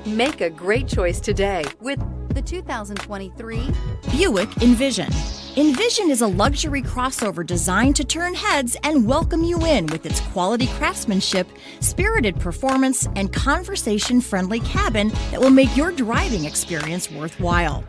Make a great choice today with the 2023 Buick Envision. Envision is a luxury crossover designed to turn heads and welcome you in with its quality craftsmanship, spirited performance, and conversation-friendly cabin that will make your driving experience worthwhile.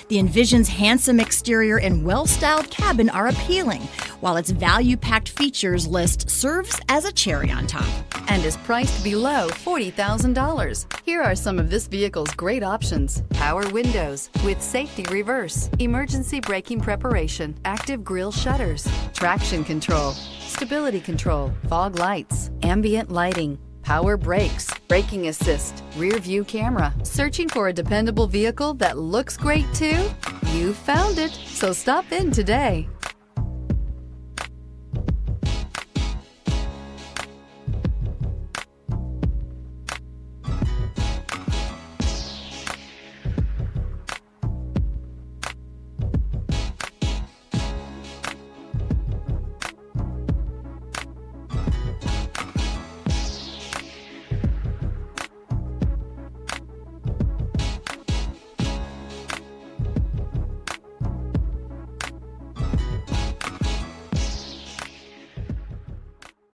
The Envision's handsome exterior and well-styled cabin are appealing, while its value-packed features list serves as a cherry on top. and is priced below $40,000. Here are some of this vehicle's great options: power windows with safety reverse, emergency braking preparation, active grille shutters, traction control, stability control, fog lights, ambient lighting, power brakes, braking assist, rear view camera. Searching for a dependable vehicle that looks great too? You found it, so stop in today.